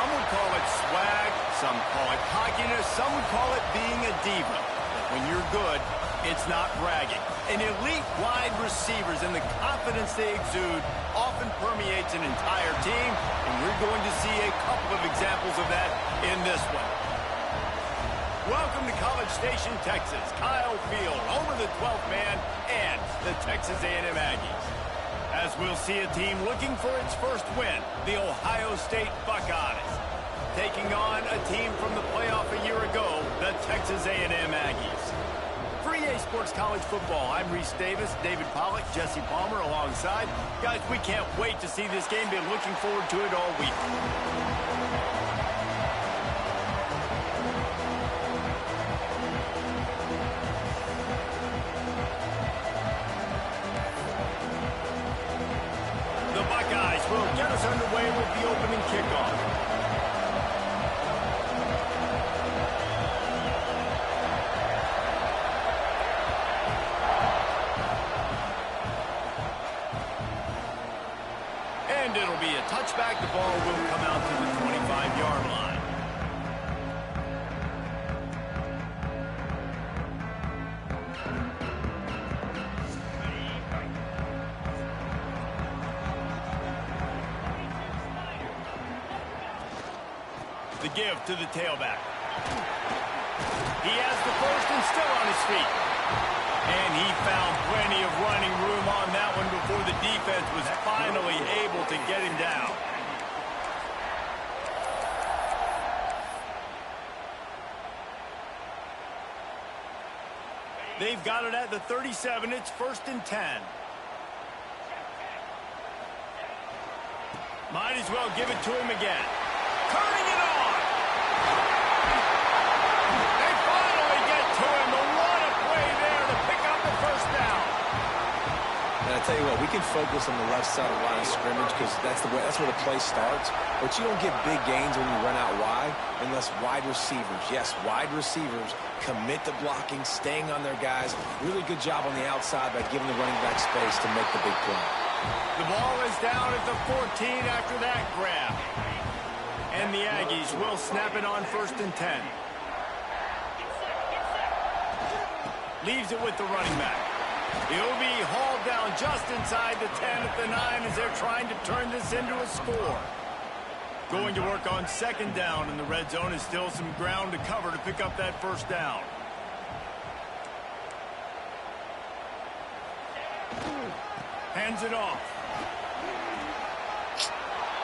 Some would call it swag, some call it cockiness, some would call it being a diva. But when you're good, it's not bragging. An elite wide receivers and the confidence they exude often permeates an entire team, and we're going to see a couple of examples of that in this one. Welcome to College Station, Texas. Kyle Field over the 12th man and the Texas A&M Aggies. As we'll see a team looking for its first win, the Ohio State Buckeyes, taking on a team from the playoff a year ago, the Texas A&M Aggies. For EA Sports College Football, I'm Reese Davis, David Pollack, Jesse Palmer alongside. Guys, we can't wait to see this game. Been looking forward to it all week. The Buckeyes will get us underway with the opening kickoff. And it'll be a touchback. The ball will come out to the 25-yard line. The give to the tailback. He has the first and still on his feet. And he found plenty of running room on that one before the defense was finally able to get him down. They've got it at the 37. It's 1st and 10. Might as well give it to him again. Turning it on. They finally get to him. What a play there to pick up the first down. And I tell you what, we can focus on the left side of line of scrimmage because that's where the play starts. But you don't get big gains when you run out wide unless wide receivers, yes, wide receivers, commit to blocking, staying on their guys. Really good job on the outside by giving the running back space to make the big play. The ball is down at the 14 after that grab. And the Aggies will snap it on 1st and 10. Leaves it with the running back. He'll be hauled down just inside the 10 at the 9 as they're trying to turn this into a score. Going to work on 2nd down in the red zone. Is still some ground to cover to pick up that first down. Hands it off.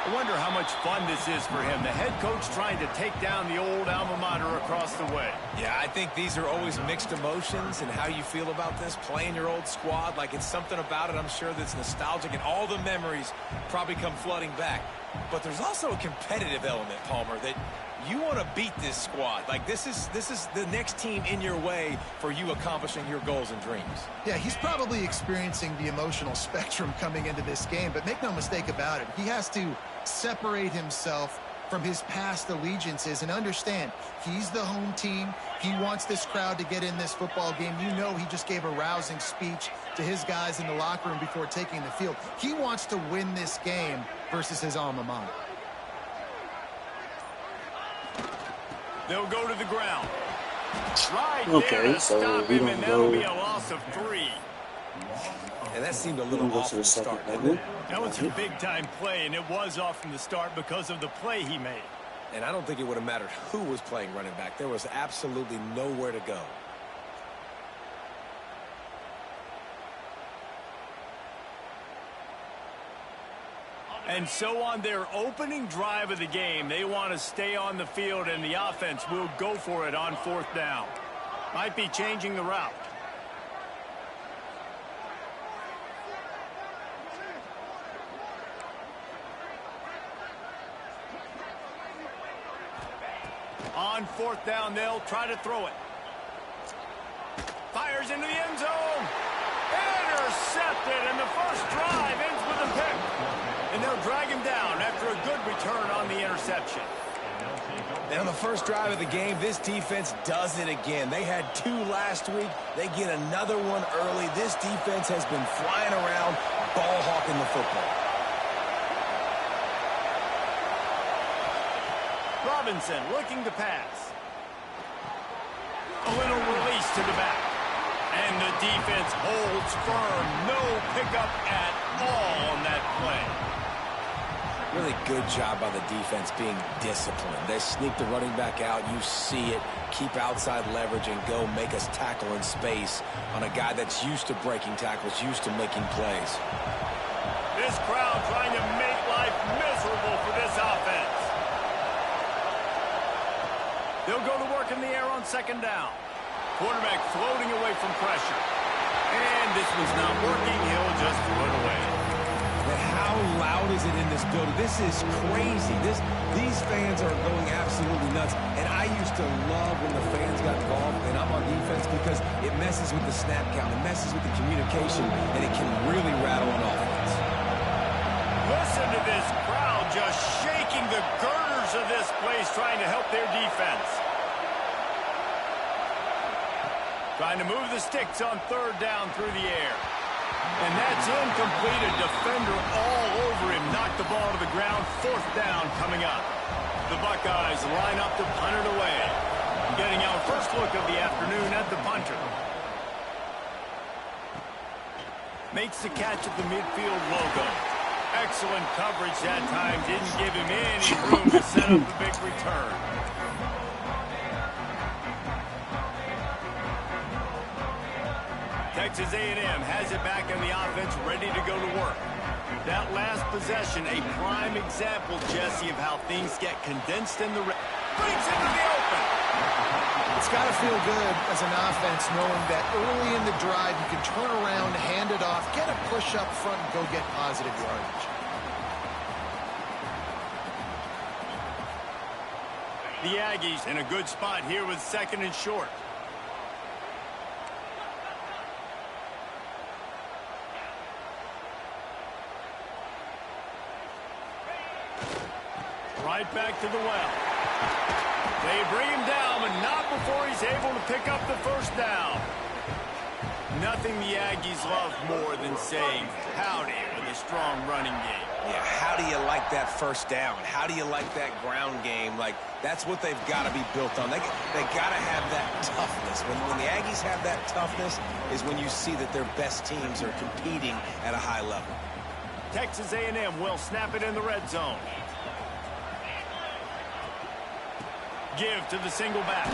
I wonder how much fun this is for him. The head coach trying to take down the old alma mater across the way. Yeah, I think these are always mixed emotions and how you feel about this, playing your old squad. Like, it's something about it, I'm sure, that's nostalgic, and all the memories probably come flooding back. But there's also a competitive element, Palmer, that you want to beat this squad. Like, this is the next team in your way for you accomplishing your goals and dreams. Yeah, he's probably experiencing the emotional spectrum coming into this game, but make no mistake about it, he has to separate himself from his past allegiances and understand he's the home team. He wants this crowd to get in this football game. You know, he just gave a rousing speech to his guys in the locker room before taking the field. He wants to win this game versus his alma mater. They'll go to the ground. Right Okay, there to so stop we him, don't and that'll go. be a loss of 3. And that seemed a We little don't go off to from the the start, second didn't it? level. That was a big-time play, and it was off from the start because of the play he made. And I don't think it would have mattered who was playing running back. There was absolutely nowhere to go. And so on their opening drive of the game, they want to stay on the field, and the offense will go for it on 4th down. Might be changing the route. On 4th down, they'll try to throw it. Fires into the end zone. Intercepted, and the first drive ends with a pick. And they'll drag him down after a good return on the interception. And on the first drive of the game, this defense does it again. They had 2 last week. They get another one early. This defense has been flying around, ball hawking the football. Robinson looking to pass. A little release to the back. And the defense holds firm. No pickup at all on that play. Really good job by the defense being disciplined. They sneak the running back out. You see it. Keep outside leverage and go make us tackle in space on a guy that's used to breaking tackles, used to making plays. This crowd trying to make life miserable for this offense. They'll go to work in the air on second down. Quarterback floating away from pressure. And this one's not working. He'll just throw it away. But how loud is it in this building? This is crazy. These fans are going absolutely nuts. And I used to love when the fans got involved, and I'm on defense, because it messes with the snap count. It messes with the communication, and it can really rattle an offense. Listen to this crowd just shaking the girders of this place, trying to help their defense. Trying to move the sticks on third down through the air. And that's incomplete. A defender all over him. Knocked the ball to the ground. Fourth down coming up. The Buckeyes line up to punt it away. Getting our first look of the afternoon at the punter. Makes the catch at the midfield logo. Excellent coverage that time. Didn't give him any room to set up the big return. Texas A&M has it back in the offense, ready to go to work. That last possession, a prime example, Jesse, of how things get condensed in the red. Brings into the open. It's got to feel good as an offense knowing that early in the drive you can turn around, hand it off, get a push up front, and go get positive yardage. The Aggies in a good spot here with second and short. Right back to the well. They bring him down, but not before he's able to pick up the first down. Nothing the Aggies love more than saying howdy with a strong running game. Yeah, how do you like that first down? How do you like that ground game? Like, that's what they've got to be built on. They got to have that toughness. When the Aggies have that toughness is when you see that their best teams are competing at a high level. Texas A&M will snap it in the red zone. Give to the single back.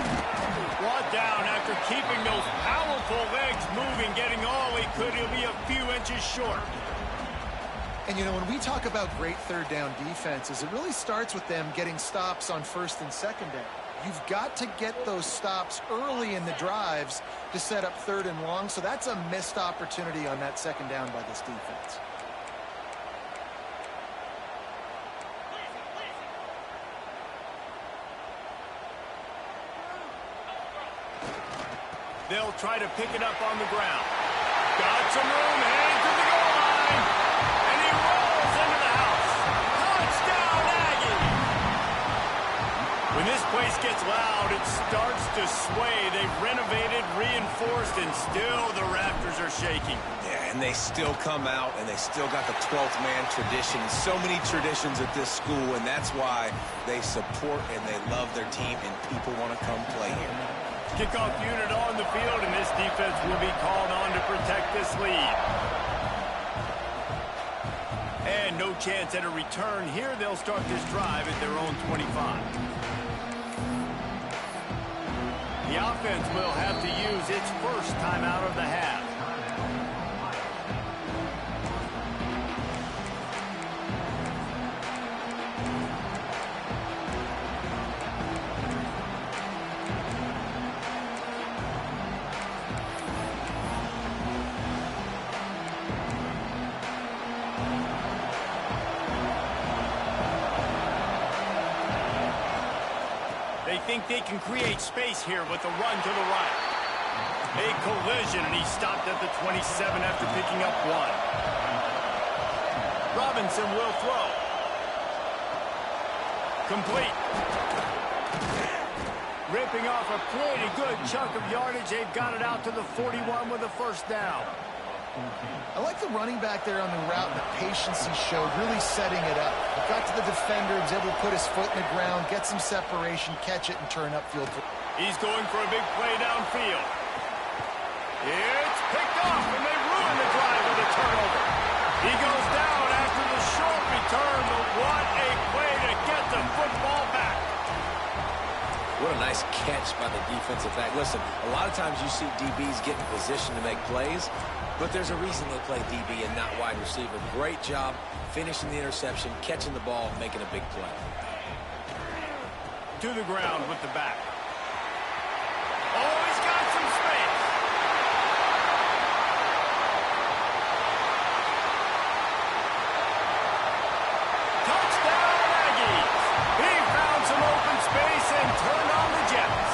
Brought down after keeping those powerful legs moving, getting all he could. He'll be a few inches short. And, you know, when we talk about great third down defenses, it really starts with them getting stops on first and second down. You've got to get those stops early in the drives to set up third and long, so that's a missed opportunity on that second down by this defense. They'll try to pick it up on the ground. Got some room, heading to the goal line. And he rolls into the house. Touchdown, Aggie! When this place gets loud, it starts to sway. They've renovated, reinforced, and still the rafters are shaking. Yeah, and they still come out, and they still got the 12th man tradition. So many traditions at this school, and that's why they support and they love their team, and people want to come play here. Kickoff unit on the field, and this defense will be called on to protect this lead. And no chance at a return here. They'll start this drive at their own 25. The offense will have to use its first timeout of the half. They think they can create space here with a run to the right. A collision, and he stopped at the 27 after picking up one. Robinson will throw. Complete. Ripping off a pretty good chunk of yardage. They've got it out to the 41 with a first down. I like the running back there on the route and the patience he showed, really setting it up. He got to the defender, was able to put his foot in the ground, get some separation, catch it, and turn upfield. He's going for a big play downfield. It's picked off, and they ruin the drive with a turnover. He goes down after the short return, but what a play to get the football back. What a nice catch by the defensive back. Listen, a lot of times you see DBs get in position to make plays, but there's a reason they play DB and not wide receiver. Great job finishing the interception, catching the ball, making a big play. To the ground with the back. Oh, he's got some space. Touchdown, Aggies. He found some open space and turned on the Jets.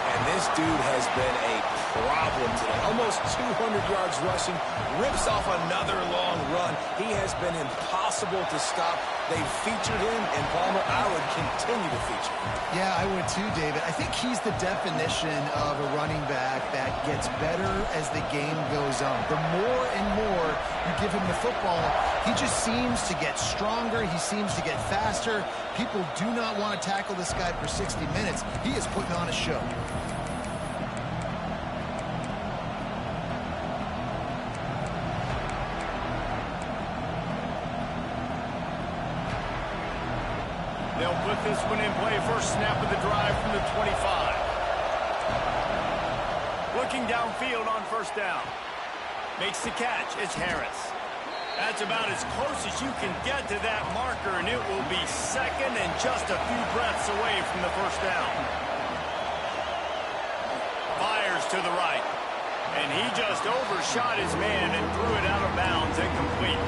And this dude has been a problem today. Almost 200 yards rushing, rips off another long run. He has been impossible to stop. They've featured him, and Palmer, I would continue to feature him. Yeah, I would too, David. I think he's the definition of a running back that gets better as the game goes on. The more and more you give him the football, he just seems to get stronger. He seems to get faster. People do not want to tackle this guy for 60 minutes. He is putting on a show. They'll put this one in play. First snap of the drive from the 25. Looking downfield on first down. Makes the catch. It's Harris. That's about as close as you can get to that marker, and it will be second and just a few breaths away from the first down. Fires to the right. And he just overshot his man and threw it out of bounds and complete.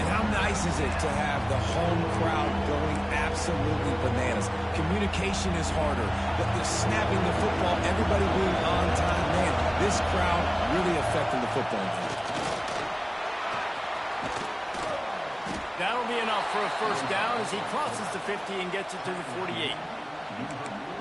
And how nice is it to have the home crowd going absolutely bananas? Communication is harder. The snapping the football, everybody being on time. Man, this crowd really affecting the football game. That'll be enough for a first down as he crosses the 50 and gets it to the 48.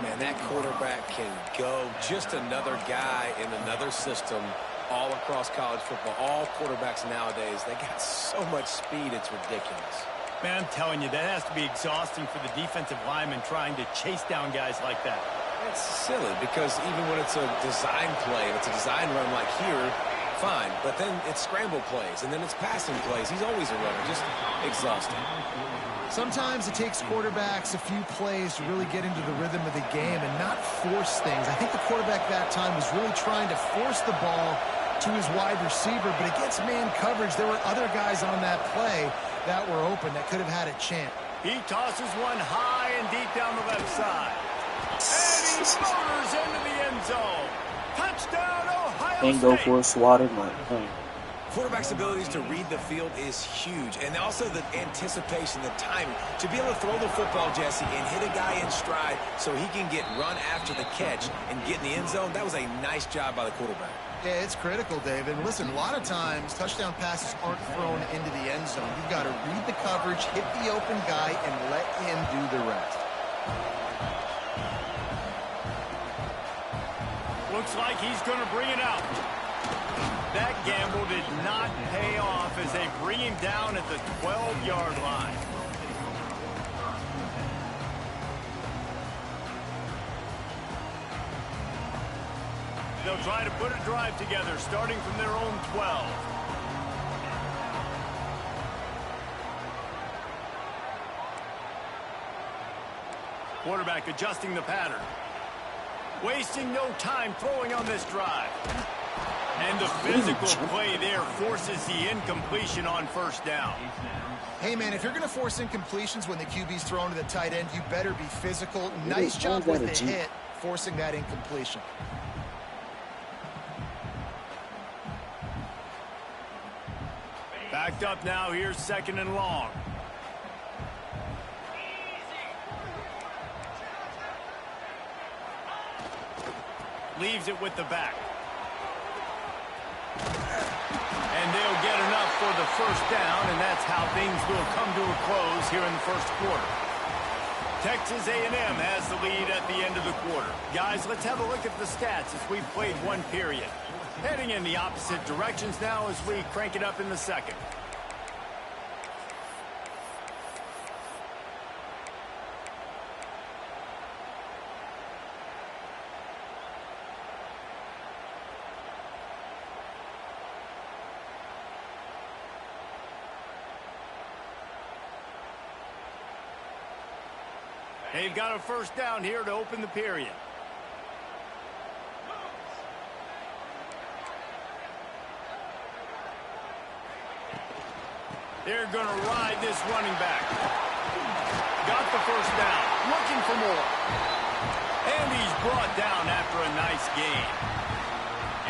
Man, that quarterback can go. Just another guy in another system all across college football. All quarterbacks nowadays, they got so much speed, it's ridiculous. Man, I'm telling you, that has to be exhausting for the defensive lineman trying to chase down guys like that. It's silly because even when it's a design play, and it's a design run like here, fine. But then it's scramble plays, and then it's passing plays. He's always a runner, just exhausting. Sometimes it takes quarterbacks a few plays to really get into the rhythm of the game and not force things. I think the quarterback that time was really trying to force the ball to his wide receiver, but against man coverage, there were other guys on that play that were open that could have had a chance. He tosses one high and deep down the left side. And he motors into the end zone. Touchdown, Ohio State. Ain't go for a swatted line. Quarterback's abilities to read the field is huge, and also the anticipation, the timing. To be able to throw the football, Jesse, and hit a guy in stride so he can get run after the catch and get in the end zone, that was a nice job by the quarterback. Yeah, it's critical, David. Listen, a lot of times touchdown passes aren't thrown into the end zone. You've got to read the coverage, hit the open guy, and let him do the rest. Looks like he's going to bring it out. That gamble did not pay off as they bring him down at the 12-yard line. They'll try to put a drive together, starting from their own 12. Quarterback adjusting the pattern. Wasting no time throwing on this drive. And the physical play there forces the incompletion on first down. Hey, man, if you're going to force incompletions when the QB's thrown to the tight end, you better be physical. Nice job with the hit, forcing that incompletion. Backed up now. Here's second and long. Leaves it with the back. And they'll get enough for the first down, and that's how things will come to a close here in the first quarter. Texas A&M has the lead at the end of the quarter. Guys, let's have a look at the stats as we've played one period. Heading in the opposite directions now as we crank it up in the second. They've got a first down here to open the period. They're going to ride this running back. Got the first down. Looking for more. And he's brought down after a nice gain.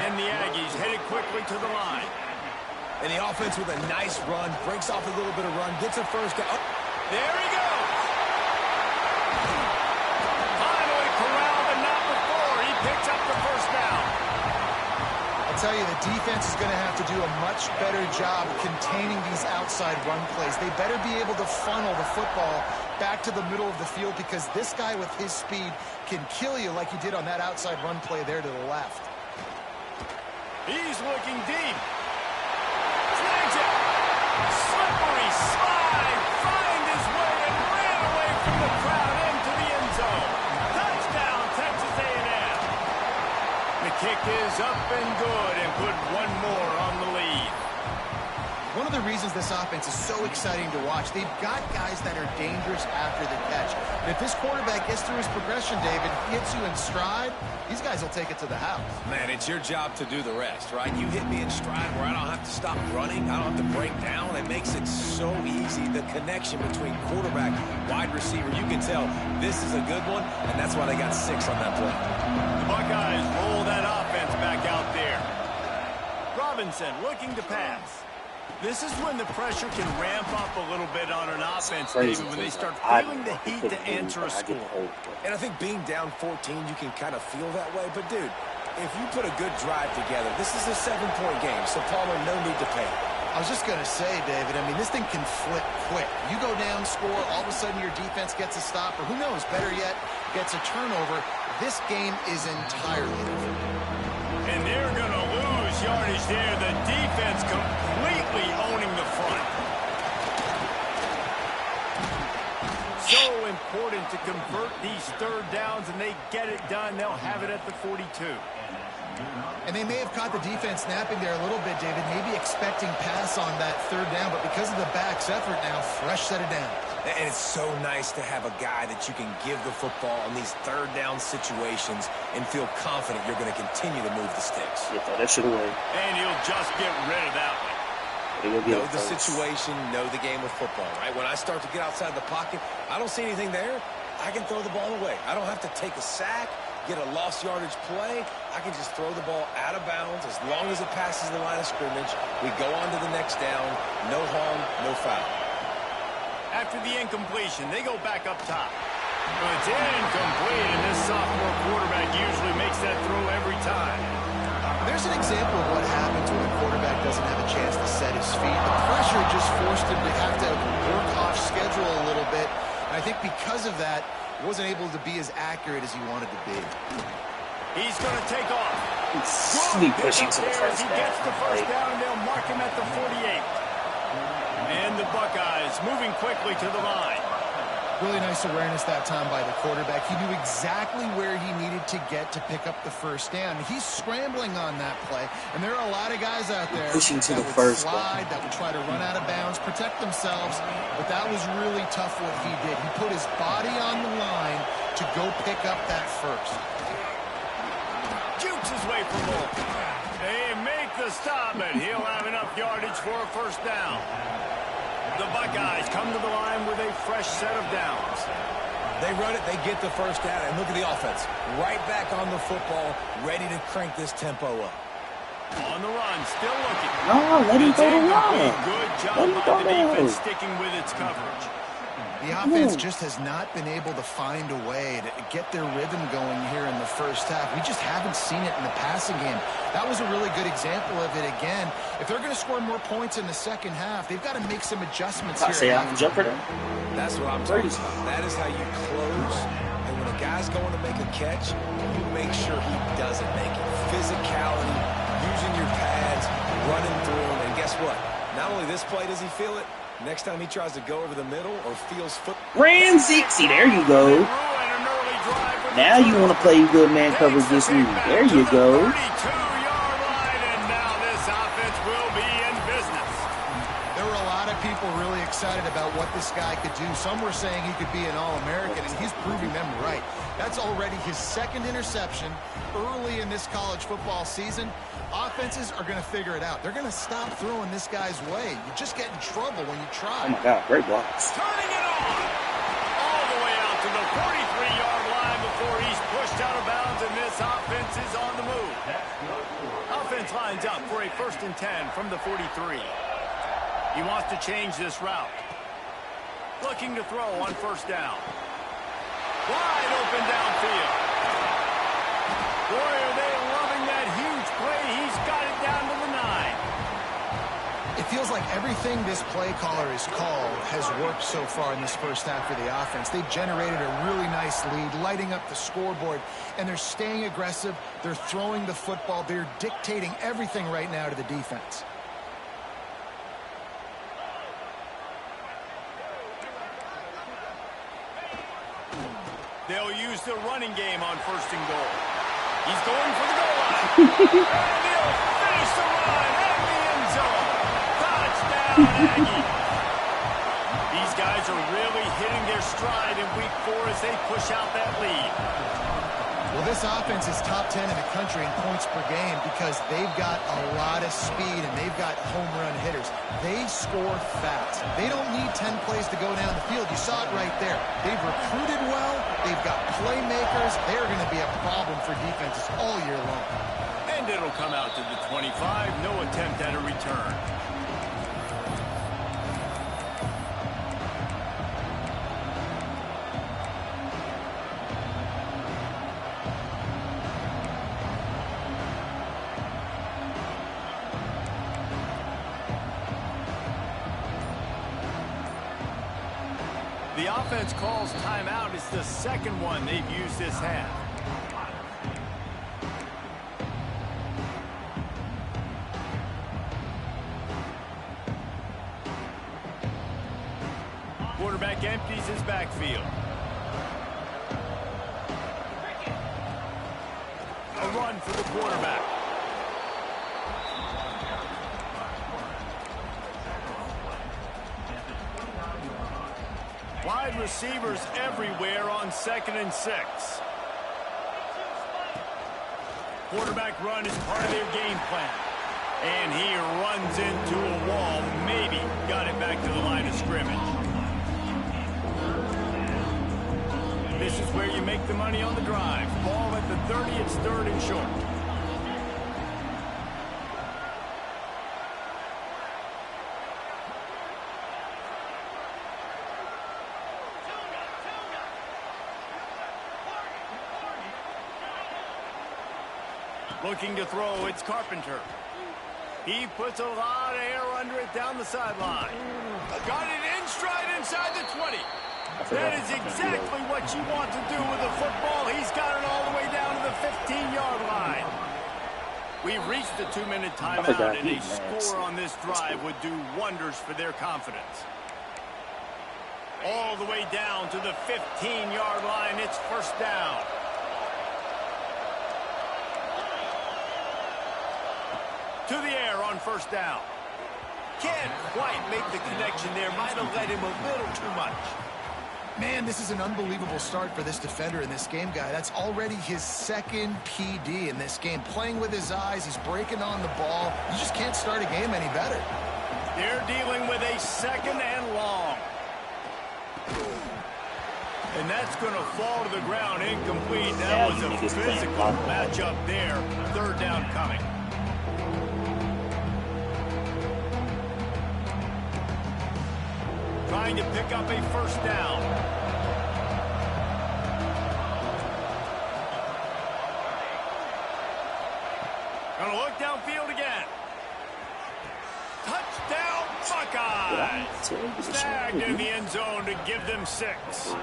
And the Aggies headed quickly to the line. And the offense with a nice run. Breaks off a little bit of run. Gets a first down. Oh. There he goes. Finally corralled, but not before. He picks up the first down. I'll tell you, the defense is going to have to do a much better job containing these outside run plays. They better be able to funnel the football back to the middle of the field because this guy with his speed can kill you like he did on that outside run play there to the left. He's looking deep. Snags it. Slippery slide. Find his way and ran away from the crowd into the end zone. Touchdown, Texas A&M. The kick is up and good and put one more on the lead. One of the reasons this offense is so exciting to watch, they've got guys that are dangerous after the catch. And if this quarterback gets through his progression, David, hits you in stride, these guys will take it to the house. Man, it's your job to do the rest, right? You hit me in stride where I don't have to stop running. I don't have to break down. It makes it so easy. The connection between quarterback, wide receiver, you can tell this is a good one, and that's why they got 6 on that play. The Buckeyes roll that offense back out there. Robinson looking to pass. This is when the pressure can ramp up a little bit on an offense, David, when they start feeling the heat to answer a score. And I think being down 14, you can kind of feel that way. But, dude, if you put a good drive together, this is a 7-point game, so Palmer, no need to panic. I was just going to say, David, I mean, this thing can flip quick. You go down, score, all of a sudden your defense gets a stop, or who knows, better yet, gets a turnover. This game is entirely different. And they're going to lose yardage there. The defense completely owning the front. So important to convert these third downs, and they get it done. They'll have it at the 42. And they may have caught the defense snapping there a little bit, David, maybe expecting pass on that third down, but because of the back's effort now, fresh set of downs. And it's so nice to have a guy that you can give the football in these third down situations and feel confident you're going to continue to move the sticks. Yeah, that should have won. And he'll just get rid of that one. Know the situation, know the game of football, right? When I start to get outside the pocket, I don't see anything there, I can throw the ball away. I don't have to take a sack, get a lost yardage play. I can just throw the ball out of bounds as long as it passes the line of scrimmage. We go on to the next down. No harm, no foul. After the incompletion, they go back up top. But it's incomplete, and this sophomore quarterback usually makes that throw every time. There's an example of what happens when the quarterback doesn't have a chance to set his feet. The pressure just forced him to have to work off schedule a little bit. And I think because of that, he wasn't able to be as accurate as he wanted to be. He's going to take off. Sneak pushing to the first down. He gets the first down, and they'll mark him at the 48. And the Buckeyes moving quickly to the line. Really nice awareness that time by the quarterback. He knew exactly where he needed to get to pick up the first down. He's scrambling on that play, and there are a lot of guys out there pushing to that the would first slide, that would try to run out of bounds, protect themselves, but that was really tough what he did. He put his body on the line to go pick up that first. Jukes his way from home. They make the stop, and he'll have enough yardage for a first down. The Buckeyes come to the line with a fresh set of downs. They run it, they get the first down, and look at the offense. Right back on the football, ready to crank this tempo up. On the run, still looking. No, let him go to line. Good job by the defense sticking with its coverage. The offense just has not been able to find a way to get their rhythm going here in the first half. We just haven't seen it in the passing game. That was a really good example of it again. If they're going to score more points in the second half, they've got to make some adjustments here. Say I'm jumper there. That's what I'm talking about. That is how you close. And when a guy's going to make a catch, you make sure he doesn't make it. Physicality, you using your pads, running through them, and guess what? Not only this play does he feel it, next time he tries to go over the middle or feels foot. Ramsey, see, there you go. Now you want to play good man coverage this week. There you go. 32-yard line, and now this offense will be in business. There were a lot of people really excited about what this guy could do. Some were saying he could be an All-American, and he's proving them right. That's already his second interception early in this college football season. Offenses are going to figure it out. They're going to stop throwing this guy's way. You just get in trouble when you try. Oh, my God. Great blocks. Turning it on. All the way out to the 43-yard line before he's pushed out of bounds, and this offense is on the move. Offense lines up for a 1st and 10 from the 43. He wants to change this route. Looking to throw on 1st down. Wide open downfield. Boy, are they loving that huge play. He's got it down to the 9. It feels like everything this play caller has called has worked so far in this first half for the offense. They've generated a really nice lead, lighting up the scoreboard, and they're staying aggressive. They're throwing the football. They're dictating everything right now to the defense. They'll use the running game on 1st and goal. He's going for the goal line. And he'll finish the run at the end zone. Touchdown, Aggie. These guys are really hitting their stride in week 4 as they push out that lead. Well, this offense is top 10 in the country in points per game because they've got a lot of speed and they've got home run hitters. They score fast. They don't need 10 plays to go down the field. You saw it right there. They've recruited well. They've got playmakers. They're going to be a problem for defenses all year long. And it'll come out to the 25. No attempt at a return. The offense calls timeout. It's the second one they've used this half. Quarterback empties his backfield. A run for the quarterback. Wide receivers everywhere on 2nd and 6. Quarterback run is part of their game plan. And he runs into a wall. Maybe got it back to the line of scrimmage. This is where you make the money on the drive. Ball at the 30. It's 3rd and short. Looking to throw, it's Carpenter. He puts a lot of air under it down the sideline. Got it in stride inside the 20. That is exactly what you want to do with a football. He's got it all the way down to the 15-yard line. We've reached the 2-minute timeout, and a score on this drive would do wonders for their confidence. All the way down to the 15-yard line. It's 1st down. To the air on 1st down. Can't quite make the connection there. Might have led him a little too much. Man, this is an unbelievable start for this defender in this game, guy. That's already his 2nd PD in this game. Playing with his eyes, he's breaking on the ball. You just can't start a game any better. They're dealing with a 2nd and long. And that's going to fall to the ground incomplete. That was a physical matchup there. 3rd down coming. Trying to pick up a 1st down. Going to look downfield again. Touchdown, Buckeyes! Snagged in the end zone to give them 6.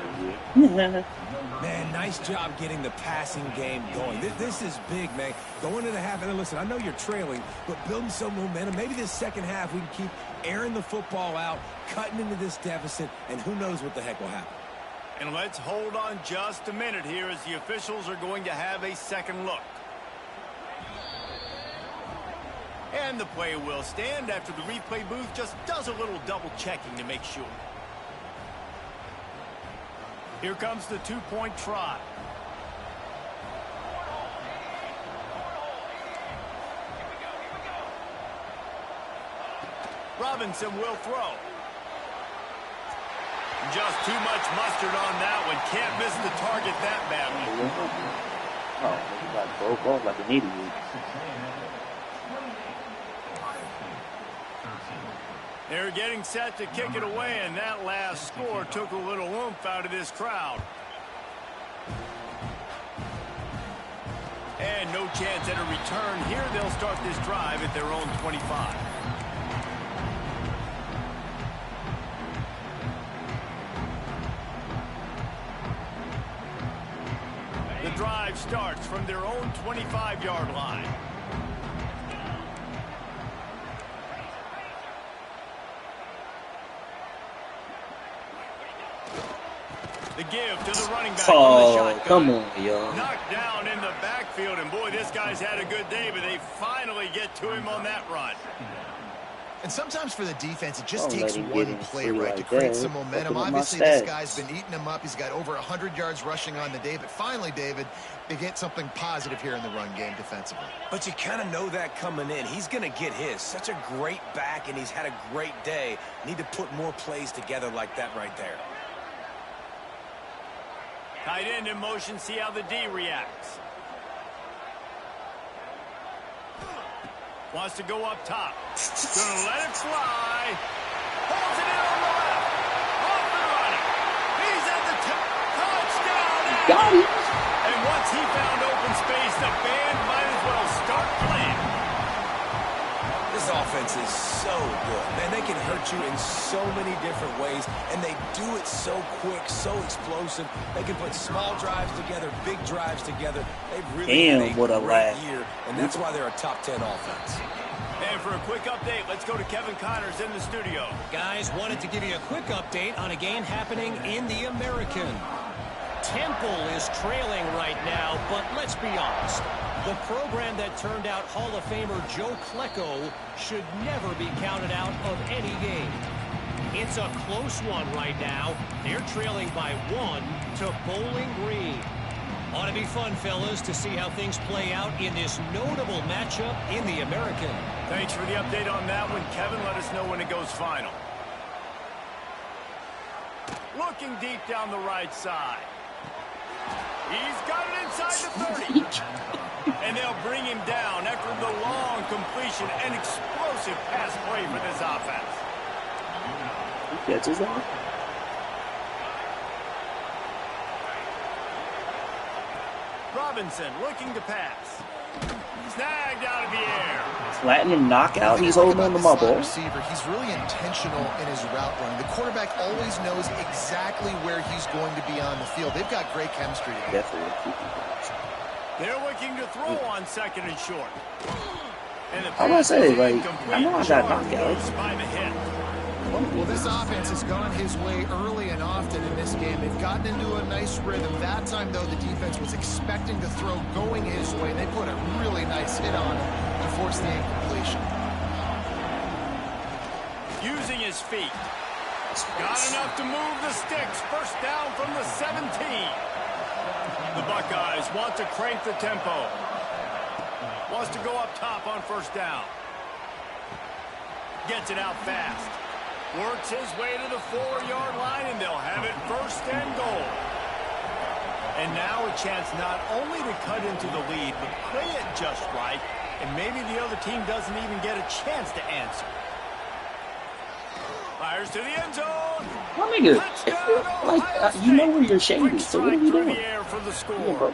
Man, nice job getting the passing game going. This is big, man. Going into the half, and listen, I know you're trailing, but building some momentum. Maybe this second half we can keep airing the football out, cutting into this deficit, and who knows what the heck will happen. And let's hold on just a minute here as the officials are going to have a second look. And the play will stand after the replay booth just does a little double checking to make sure. Here comes the 2-point try. Robinson will throw. Just too much mustard on that one. Can't miss the target that badly. Oh, he got broke off like an idiot. They're getting set to kick it away, and that last score took a little oomph out of this crowd. And no chance at a return here. They'll start this drive at their own 25. The drive starts from their own 25-yard line. The give to the running back from the shotgun. Come on, y'all. Knocked down in the backfield, and boy, this guy's had a good day, but they finally get to him on that run. And sometimes for the defense, it just takes one play, right, to like create that. some momentum. Obviously, this guy's been eating him up. He's got over 100 yards rushing on the day. But finally, David, they get something positive here in the run game defensively. But you kind of know that coming in. He's going to get his. Such a great back, and he's had a great day. Need to put more plays together like that right there. Tight end in motion. See how the D reacts. Wants to go up top. Gonna let it fly. Holds it in on the left. Off and running. He's at the touchdown. Got it. And once he found open space, the band might as well start playing. This offense is so good. Man, they can hurt you in so many different ways, and they do it so quick, so explosive. They can put small drives together, big drives together. They've really had a great year, and that's why they're a top 10 offense. And for a quick update, let's go to Kevin Connors in the studio. Guys, wanted to give you a quick update on a game happening in the American. Temple is trailing right now, but let's be honest. The program that turned out Hall of Famer Joe Klecko should never be counted out of any game. It's a close one right now. They're trailing by 1 to Bowling Green. Ought to be fun, fellas, to see how things play out in this notable matchup in the American. Thanks for the update on that one, Kevin. Let us know when it goes final. Looking deep down the right side. He's got it inside the 30. And they'll bring him down after the long completion and explosive pass play for this offense. He catches that. Robinson looking to pass. Snagged out of the air. Platinum knockout. He's holding on to my ball. Receiver, he's really intentional in his route running. The quarterback always knows exactly where he's going to be on the field. They've got great chemistry together. Definitely. They're looking to throw on 2nd and short. And the I want to say, like, I know I got knocked out. By the hit. Well, this offense has gone his way early and often in this game. They've gotten into a nice rhythm. That time, though, the defense was expecting the throw going his way. They put a really nice hit on him to force the incompletion. Using his feet. Got enough to move the sticks. First down from the 17. The Buckeyes want to crank the tempo. Wants to go up top on first down. Gets it out fast. Works his way to the 4-yard line, and they'll have it 1st and goal. And now a chance not only to cut into the lead, but play it just right, and maybe the other team doesn't even get a chance to answer. Fires to the end zone. My nigga, like, you know where you're shaded, so what are we doing? For the score.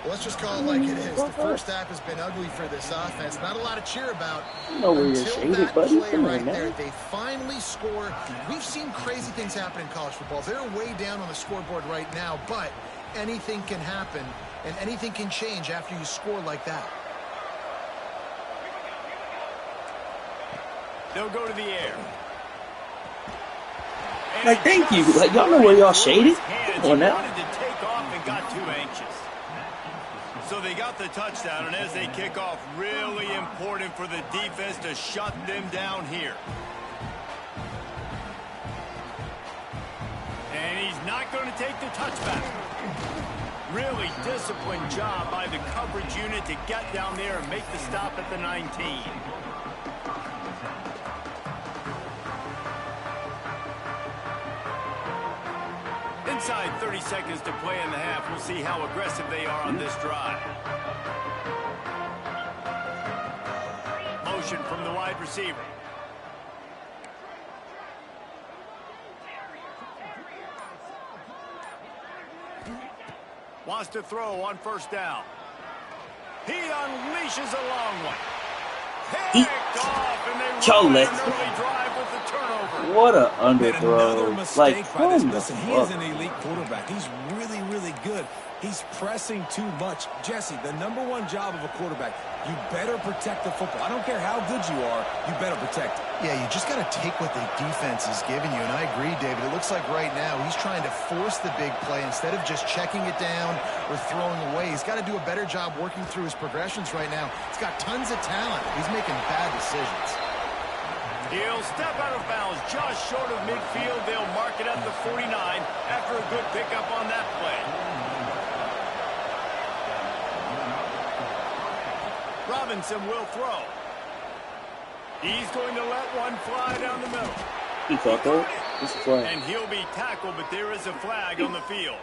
Well, Let's just call it like it is. The first half has been ugly for this offense. Not a lot to cheer about. You know where you're Until shaded, that buddy. play Come right on, there, man. they finally score. We've seen crazy things happen in college football. They're way down on the scoreboard right now, but anything can happen, and anything can change after you score like that. They'll go to the air. Like, thank you. Like, y'all know where y'all shaded. Come on now. Wanted to take off and got too anxious. So they got the touchdown, and as they kick off, really important for the defense to shut them down here. And he's not going to take the touchback. Really disciplined job by the coverage unit to get down there and make the stop at the 19. Inside 30 seconds to play in the half. We'll see how aggressive they are on this drive. Motion from the wide receiver. Wants to throw on first down. He unleashes a long one. Picked off, and they ruin an early drive with the turnover. What a Another underthrow. mistake Like, by this. come Listen, he on. is an elite quarterback. He's really, really good. He's pressing too much. Jesse, the #1 job of a quarterback, you better protect the football. I don't care how good you are, you better protect it. Yeah, you just got to take what the defense is giving you, and I agree, David. It looks like right now he's trying to force the big play instead of just checking it down or throwing away. He's got to do a better job working through his progressions right now. He's got tons of talent. He's making bad decisions. He'll step out of bounds just short of midfield. They'll mark it at the 49 after a good pickup on that play. Robinson will throw. He's going to let one fly down the middle. He caught that. It's a flag. And he'll be tackled, but there is a flag on the field.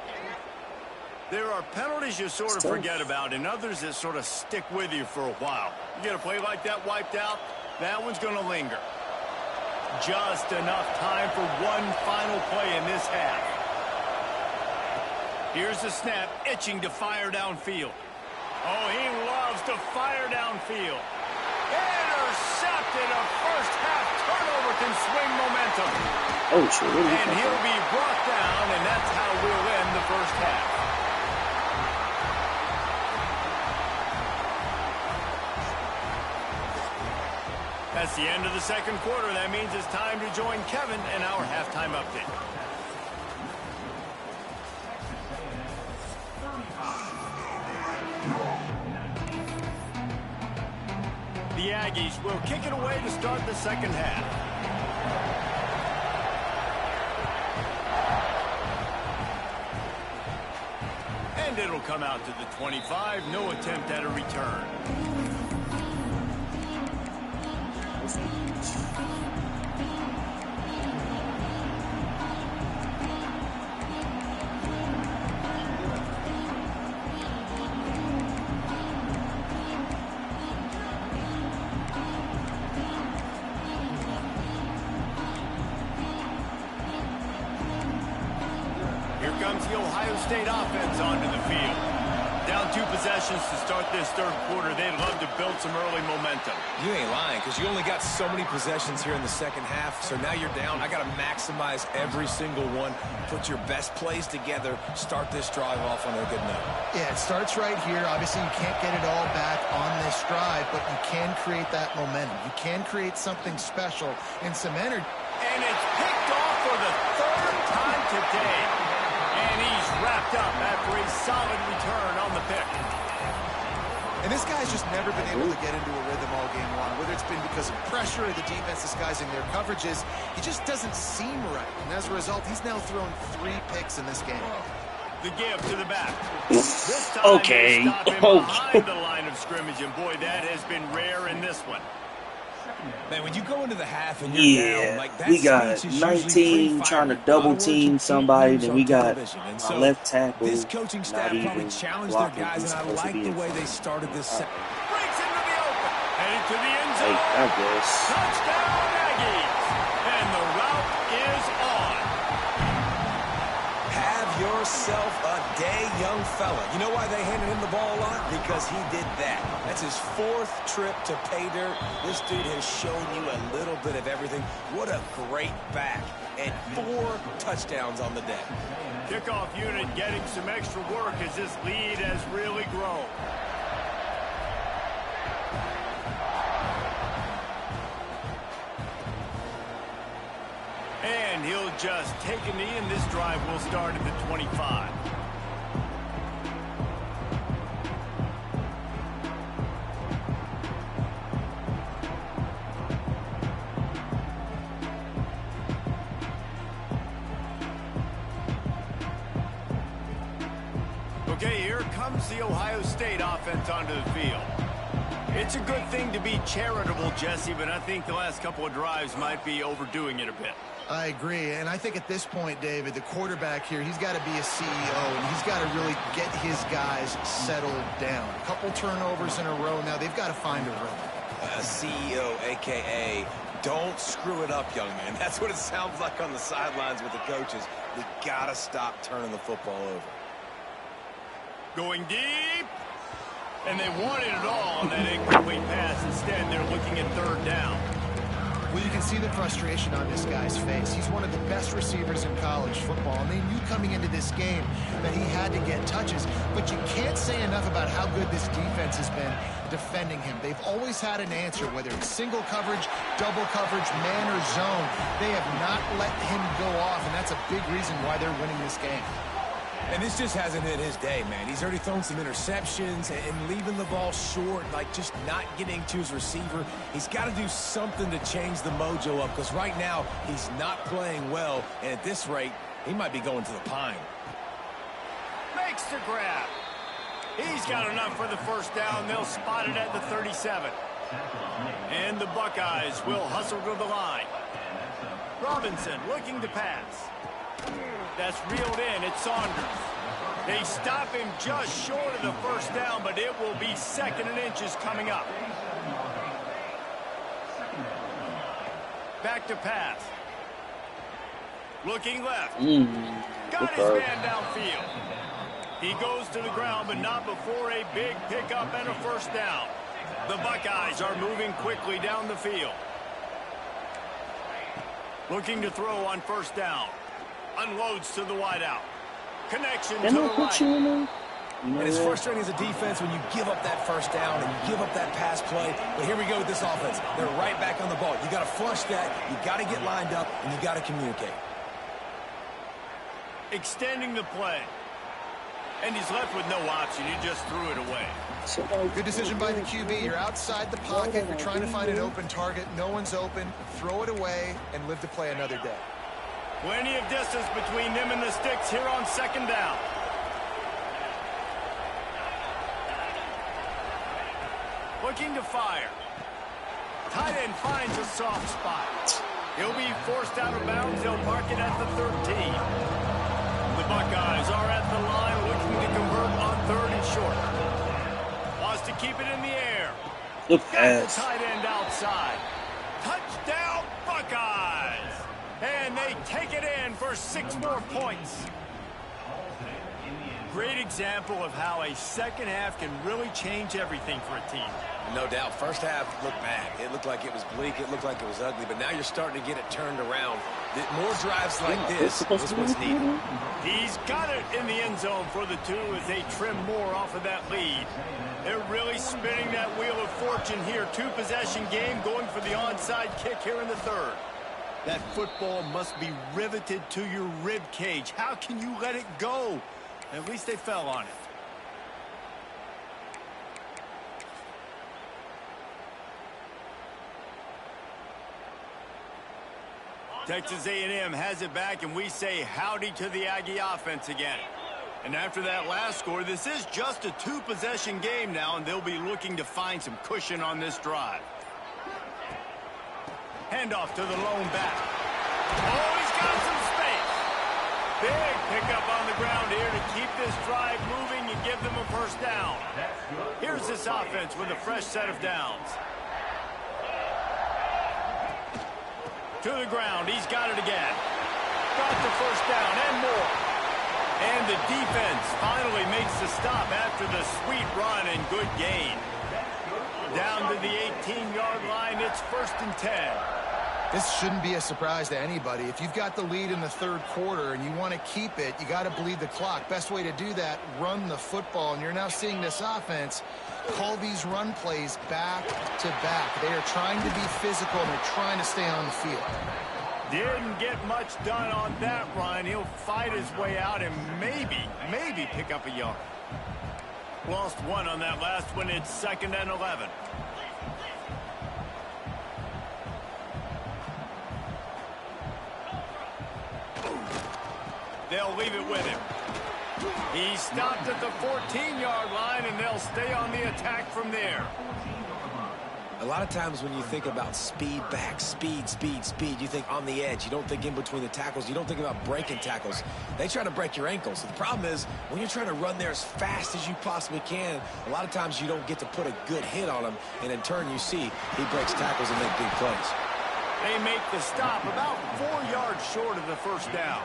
There are penalties you sort of forget about and others that sort of stick with you for a while. You get a play like that wiped out, that one's going to linger. Just enough time for one final play in this half. Here's the snap, itching to fire downfield. Oh, he loves to fire downfield. Intercepted. A first half turnover can swing momentum. Oh, shit. And he'll be brought down, and that's how we'll end the first half. That's the end of the second quarter. That means it's time to join Kevin in our halftime update. The Aggies will kick it away to start the second half. And it'll come out to the 25. No attempt at a return. Comes the Ohio State offense onto the field. Down 2 possessions to start this third quarter. They'd love to build some early momentum. You ain't lying, because you only got so many possessions here in the second half, so now you're down. I got to maximize every single one. Put your best plays together. Start this drive off on a good note. Yeah, it starts right here. Obviously, you can't get it all back on this drive, but you can create that momentum. You can create something special and some energy. And it's picked off for the 3rd time today. And he's wrapped up after a solid return on the pick. And this guy's just never been able to get into a rhythm all game long. Whether it's been because of pressure or the defense disguising their coverages, he just doesn't seem right. And as a result, he's now thrown 3 picks in this game. The give to the back. This time they stop him behind the line of scrimmage. And boy, that has been rare in this one. Man, when you go into the half and you're down, like that, we got 19 trying to double team somebody, then we got our left tackle. This coaching staff probably challenged their guys, and I like the way they started this set. Breaks into the open, headed to the end zone. I guess. Touchdown, Aggies, and the route is on. Have yourself a day, young fella. You know why they handed him the ball a lot? Because he did that. That's his 4th trip to pay dirt. This dude has shown you a little bit of everything. What a great back. And 4 touchdowns on the day. Kickoff unit getting some extra work as this lead has really grown. And he'll just take a knee, and this drive will start at the 25. Okay, here comes the Ohio State offense onto the field. It's a good thing to be charitable, Jesse, but I think the last couple of drives might be overdoing it a bit. I agree, and I think at this point, David, the quarterback here, he's got to be a CEO, and he's got to really get his guys settled down. A couple turnovers in a row now. They've got to find a rhythm. A CEO, a.k.a. don't screw it up, young man. That's what it sounds like on the sidelines with the coaches. We got to stop turning the football over. Going deep, and they wanted it all on that incomplete pass. Instead, they're looking at 3rd down. Well, you can see the frustration on this guy's face. He's one of the best receivers in college football, and they knew coming into this game that he had to get touches. But you can't say enough about how good this defense has been defending him. They've always had an answer, whether it's single coverage, double coverage, man or zone. They have not let him go off, and that's a big reason why they're winning this game. And this just hasn't been his day, man. He's already thrown some interceptions and leaving the ball short, like just not getting to his receiver. He's got to do something to change the mojo up, because right now he's not playing well, and at this rate, he might be going to the pine. Makes the grab. He's got enough for the 1st down. They'll spot it at the 37. And the Buckeyes will hustle to the line. Robinson looking to pass. That's reeled in. It's Saunders. They stop him just short of the 1st down, but it will be 2nd and inches coming up. Back to pass. Looking left. Got his man downfield. He goes to the ground, but not before a big pickup and a 1st down. The Buckeyes are moving quickly down the field. Looking to throw on 1st down. Unloads to the wideout. Connection to the right. And it's frustrating as a defense when you give up that 1st down and you give up that pass play. But here we go with this offense. They're right back on the ball. You got to flush that. You got to get lined up, and you got to communicate. Extending the play. And he's left with no option. He just threw it away. Good decision by the QB. You're outside the pocket. You're trying to find an open target. No one's open. Throw it away and live to play another day. Plenty of distance between them and the sticks here on 2nd down. Looking to fire. Tight end finds a soft spot. He'll be forced out of bounds. They'll mark it at the 13. The Buckeyes are at the line looking to convert on 3rd and short. Wants to keep it in the air. The Got pass. the tight end outside. Touchdown, Buckeyes! And they take it in for 6 more points. Great example of how a 2nd half can really change everything for a team. No doubt. 1st half looked bad. It looked like it was bleak. It looked like it was ugly. But now you're starting to get it turned around. More drives like this is what's needed. He's got it in the end zone for the 2 as they trim more off of that lead. They're really spinning that wheel of fortune here. 2-possession game going for the onside kick here in the 3rd. That football must be riveted to your rib cage. How can you let it go? At least they fell on it. Texas A&M has it back, and we say howdy to the Aggie offense again. And after that last score, this is just a 2-possession game now, and they'll be looking to find some cushion on this drive. Handoff to the lone back. Oh, he's got some space. Big pickup on the ground here to keep this drive moving and give them a 1st down. Here's this offense with a fresh set of downs. To the ground. He's got it again. Got the 1st down and more. And the defense finally makes the stop after the sweet run and good gain. Down to the 18-yard line, it's 1st and 10. This shouldn't be a surprise to anybody. If you've got the lead in the third quarter and you want to keep it, you got to bleed the clock. Best way to do that, run the football. And you're now seeing this offense call these run plays back to back. They are trying to be physical and they're trying to stay on the field. Didn't get much done on that run. He'll fight his way out and maybe pick up a yard. Lost one on that last one. It's 2nd and 11. They'll leave it with him. He stopped at the 14-yard line, and they'll stay on the attack from there. A lot of times when you think about speed back, speed, you think on the edge. You don't think in between the tackles. You don't think about breaking tackles. They try to break your ankles. The problem is when you're trying to run there as fast as you possibly can, a lot of times you don't get to put a good hit on him, and in turn you see he breaks tackles and makes big plays. They make the stop about 4 yards short of the first down.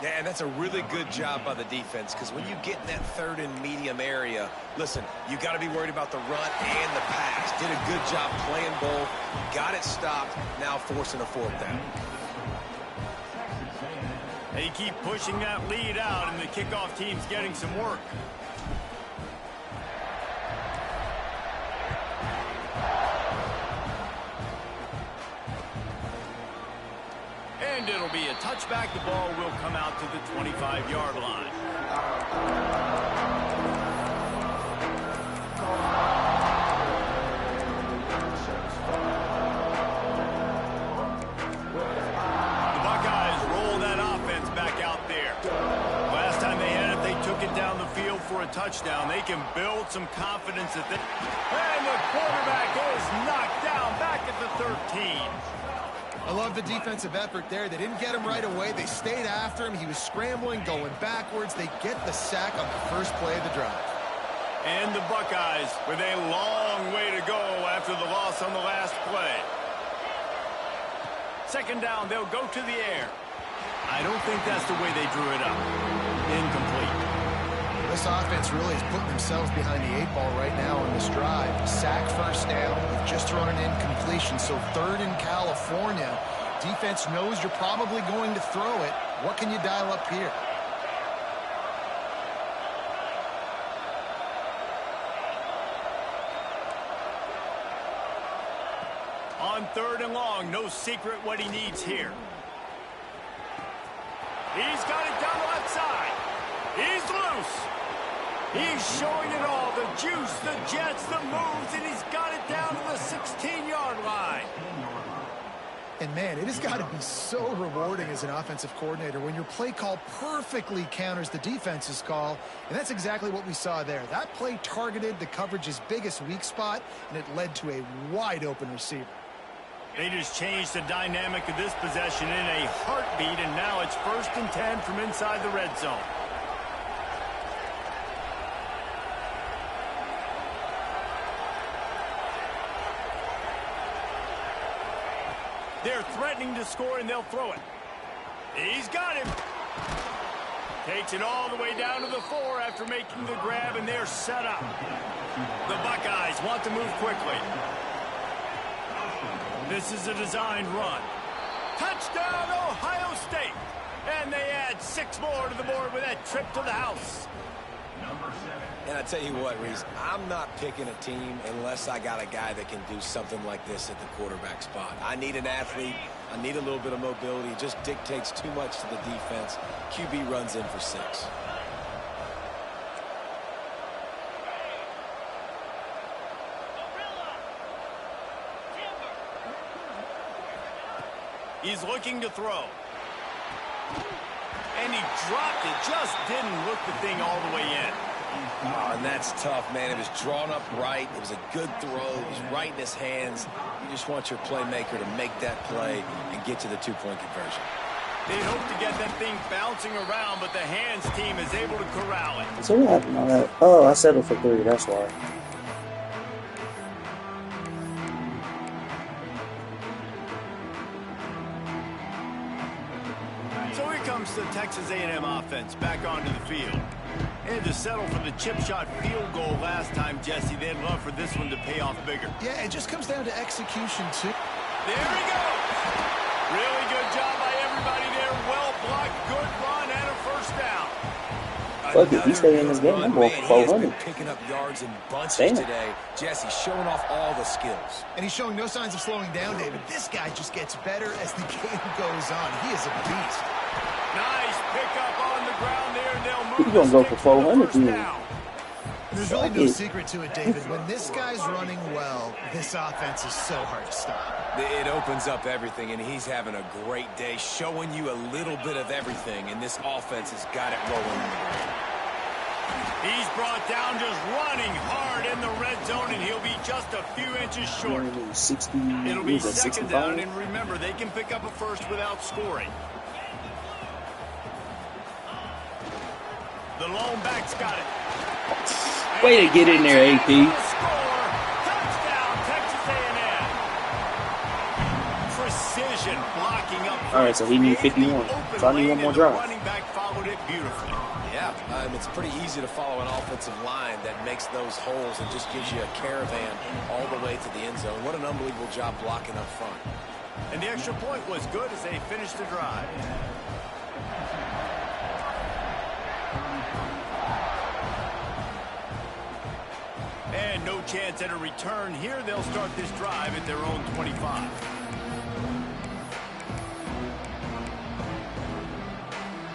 Yeah, and that's a really good job by the defense, because when you get in that 3rd and medium area, listen, you got to be worried about the run and the pass. Did a good job playing both, got it stopped, now forcing a 4th down. They keep pushing that lead out, and the kickoff team's getting some work. And it'll be a touchback. The ball will come out to the 25-yard line. The Buckeyes roll that offense back out there. Last time they had it, they took it down the field for a touchdown. They can build some confidence at this. And the quarterback is knocked down back at the 13. I love the defensive effort there. They didn't get him right away. They stayed after him. He was scrambling, going backwards. They get the sack on the first play of the drive. And the Buckeyes with a long way to go after the loss on the last play. 2nd down, they'll go to the air. I don't think that's the way they drew it up. Incomplete. This offense really is putting themselves behind the 8 ball right now on this drive. Sack, 1st down. They've just thrown an incompletion. So 3rd in California. Defense knows you're probably going to throw it. What can you dial up here? On 3rd and long, no secret what he needs here. He's got it down the left side. He's loose. He's showing it all, the juice, the jets, the moves, and he's got it down to the 16-yard line. And, man, it has got to be so rewarding as an offensive coordinator when your play call perfectly counters the defense's call, and that's exactly what we saw there. That play targeted the coverage's biggest weak spot, and it led to a wide-open receiver. They just changed the dynamic of this possession in a heartbeat, and now it's 1st and 10 from inside the red zone. They're threatening to score, and they'll throw it. He's got him. Takes it all the way down to the 4 after making the grab, and they're set up. The Buckeyes want to move quickly. This is a designed run. Touchdown, Ohio State. And they add 6 more to the board with that trip to the house. And I tell you what, Reese, I'm not picking a team unless I got a guy that can do something like this at the quarterback spot. I need an athlete. I need a little bit of mobility. It just dictates too much to the defense. QB runs in for 6. He's looking to throw. And he dropped it. Just didn't look the thing all the way in. Oh, and that's tough, man. It was drawn up right. It was a good throw. It was right in his hands. You just want your playmaker to make that play and get to the 2-point conversion. They hope to get that thing bouncing around, but the hands team is able to corral it. So what happened on that? Oh, I settled for 3. That's why. So here comes the Texas A&M offense back onto the field. And to settle for the chip shot field goal last time, Jesse, they'd love for this one to pay off bigger. Yeah, it just comes down to execution, too. There he goes. Really good job by everybody there. Well blocked, good run, and a first down. Fuck it, he stay in this game. I'm going for 400. Picking up yards in bunches Damn. today. Jesse showing off all the skills. And he's showing no signs of slowing down, David. This guy just gets better as the game goes on. He is a beast. Nice pickup on the ground there. They'll move. He's going to go for 400 here. There's really no secret to it, David. When this guy's running well, this offense is so hard to stop. It opens up everything, and he's having a great day, showing you a little bit of everything, and this offense has got it rolling. He's brought down just running hard in the red zone, and he'll be just a few inches short. 60, It'll be second down, 65? and remember, they can pick up a first without scoring. The lone back's got it. Way to get in there, AP. Touchdown, Texas A&M. Precision blocking up. All right, so he needs 51. So I need one more drive. Running back followed it beautifully. Yeah, it's pretty easy to follow an offensive line that makes those holes and just gives you a caravan all the way to the end zone. What an unbelievable job blocking up front. And the extra point was good as they finished the drive. And no chance at a return here. They'll start this drive at their own 25.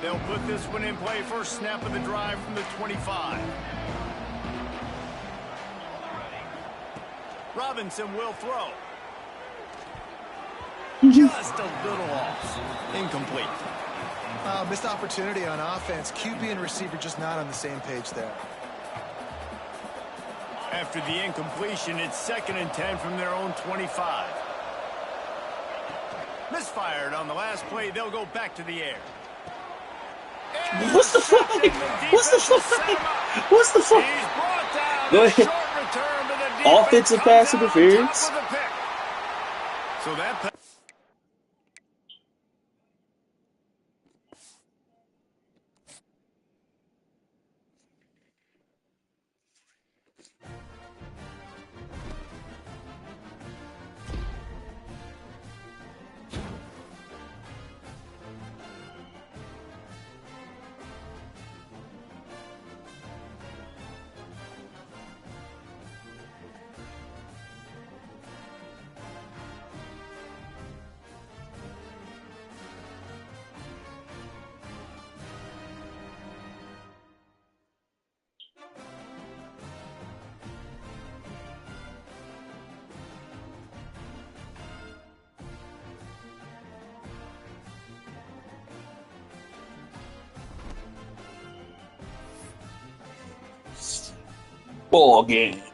They'll put this one in play. First snap of the drive from the 25. Robinson will throw. Just a little off. Incomplete. Missed opportunity on offense. QB and receiver just not on the same page there. After the incompletion, it's 2nd and 10 from their own 25. Misfired on the last play. They'll go back to the air. What's the flag? What's the flag? What's the flag? Go ahead. Offensive pass interference. So that Ball game.